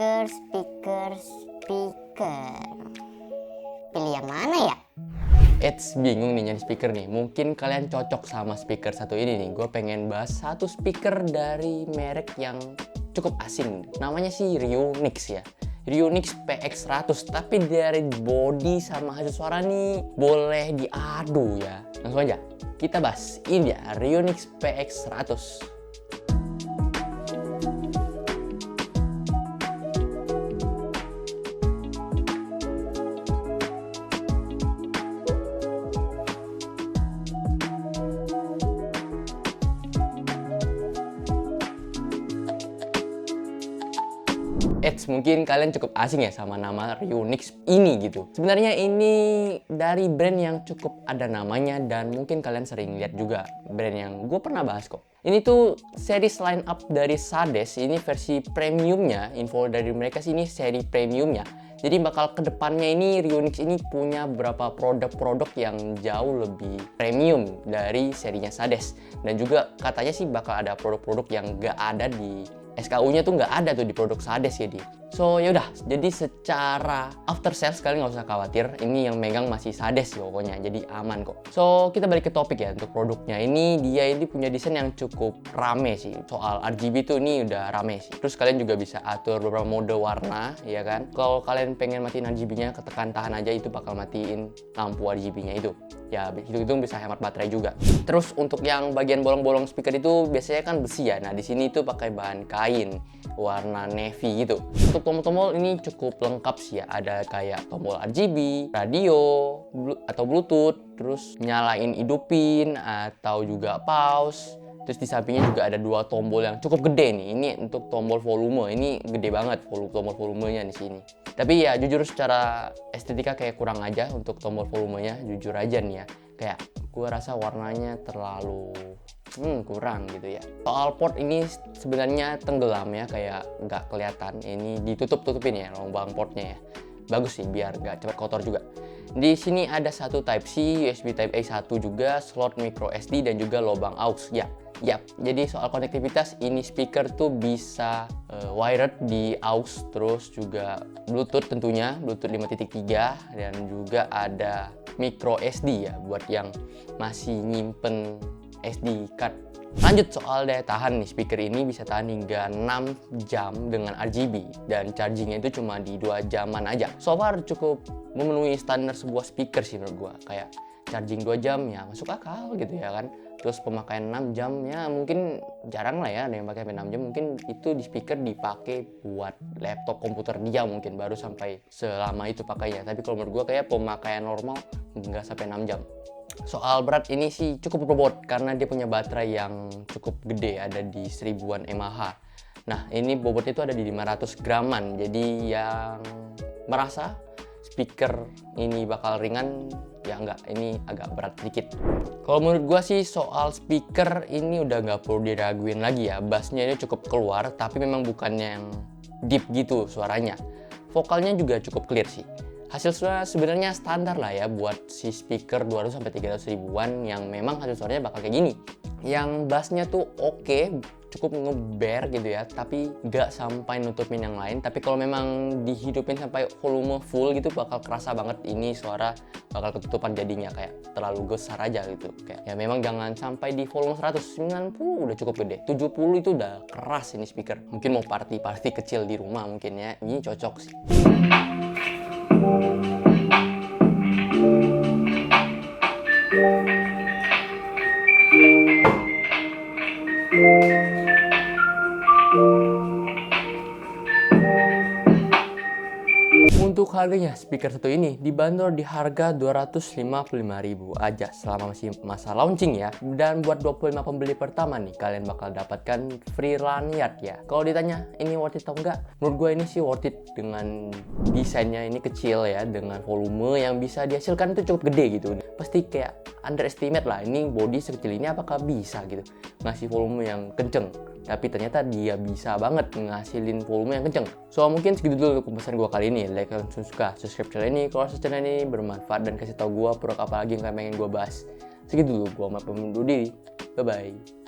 Speaker. Pilih yang mana ya? Eits, bingung nih nyari speaker nih. Mungkin kalian cocok sama speaker satu ini nih. Gue pengen bahas satu speaker dari merek yang cukup asing. Namanya sih Rionix ya. Rionix PX100. Tapi dari body sama hasil suara nih boleh diadu ya. Langsung aja kita bahas. Ini dia Rionix PX100. Eits, mungkin kalian cukup asing ya sama nama Rionix ini gitu. Sebenarnya ini dari brand yang cukup ada namanya dan mungkin kalian sering lihat juga brand yang gue pernah bahas kok. Ini tuh series line up dari Sades, ini versi premiumnya. Info dari mereka sih ini seri premiumnya. Jadi bakal kedepannya ini Rionix ini punya beberapa produk-produk yang jauh lebih premium dari serinya Sades. Dan juga katanya sih bakal ada produk-produk yang gak ada di SKU-nya tuh nggak ada tuh di produk Sades ya di. So yaudah, jadi secara after sales kalian nggak usah khawatir. Ini yang megang masih Sades ya pokoknya, jadi aman kok. So kita balik ke topik ya untuk produknya. Dia ini punya desain yang cukup rame sih. Soal RGB tuh ini udah rame sih. Terus kalian juga bisa atur beberapa mode warna ya kan. Kalau kalian pengen matiin RGB-nya, ketekan tahan aja itu bakal matiin lampu RGB-nya itu. Ya itu bisa hemat baterai juga. Terus untuk yang bagian bolong-bolong speaker itu biasanya kan besi ya. Nah di sini tuh pakai bahan kain warna navy gitu. Untuk tombol-tombol ini cukup lengkap sih ya. Ada kayak tombol RGB, radio, atau Bluetooth, terus nyalain hidupin atau juga pause. Terus di sampingnya juga ada dua tombol yang cukup gede nih. Ini untuk tombol volume. Ini gede banget tombol volumenya di sini. Tapi ya jujur secara estetika kayak kurang aja untuk tombol volumenya, jujur aja nih ya. Kayak gue rasa warnanya terlalu kurang gitu ya. Soal port ini sebenarnya tenggelam ya, kayak nggak kelihatan. Ini ditutup-tutupin ya lubang portnya ya. Bagus sih biar nggak cepat kotor juga. Di sini ada satu Type C, USB Type A 1 juga, slot micro SD dan juga lubang aux ya. Yap, jadi soal konektivitas ini speaker tuh bisa wired di aux, terus juga Bluetooth tentunya, Bluetooth 5.3 dan juga ada micro SD ya buat yang masih nyimpen SD card. Lanjut soal daya tahan nih, speaker ini bisa tahan hingga 6 jam dengan RGB dan chargingnya itu cuma di 2 jaman aja. So far cukup memenuhi standar sebuah speaker sih menurut gua. Kayak charging 2 jam ya masuk akal gitu ya kan. Terus pemakaian 6 jam ya mungkin jarang lah ya ada yang pakai 6 jam. Mungkin itu di speaker dipakai buat laptop komputer dia mungkin baru sampai selama itu pakainya. Tapi kalau menurut gua kayak pemakaian normal nggak sampai 6 jam. Soal berat ini sih cukup bobot karena dia punya baterai yang cukup gede, ada di 1000-an mAh. Nah ini bobotnya itu ada di 500 graman. Jadi yang merasa speaker ini bakal ringan ya enggak, ini agak berat sedikit. Kalau menurut gua sih soal speaker ini udah nggak perlu diraguin lagi ya. Bassnya ini cukup keluar tapi memang bukan yang deep gitu suaranya. Vokalnya juga cukup clear sih. Hasil suara sebenarnya standar lah ya buat si speaker 200-300 ribuan yang memang hasil suaranya bakal kayak gini. Yang bassnya tuh oke, cukup ngeber gitu ya, tapi gak sampai nutupin yang lain. Tapi kalau memang dihidupin sampai volume full gitu bakal kerasa banget ini suara bakal ketutupan jadinya, kayak terlalu besar aja gitu. Kayak ya memang jangan sampai di volume 190 udah cukup gede. 70 itu udah keras ini speaker. Mungkin mau party kecil di rumah mungkin ya. Ini cocok sih. Untuk harganya speaker satu ini dibanderol di harga 255.000 aja selama masih masa launching ya. Dan buat 25 pembeli pertama nih kalian bakal dapatkan free lanyard ya. Kalau ditanya ini worth it atau enggak, menurut gue ini sih worth it dengan desainnya ini kecil ya, dengan volume yang bisa dihasilkan itu cukup gede gitu. Pasti kayak underestimate lah, ini body sekecil ini apakah bisa gitu ngasih volume yang kenceng. Tapi ternyata dia bisa banget ngasilin volume yang kenceng. So mungkin segitu dulu untuk pembahasan gue kali ini. Like kalau suka, subscribe channel ini kalau channel ini bermanfaat dan kasih tau gue produk apa lagi yang kalian pengen gue bahas. Segitu dulu, gue mau pamit diri. Bye bye.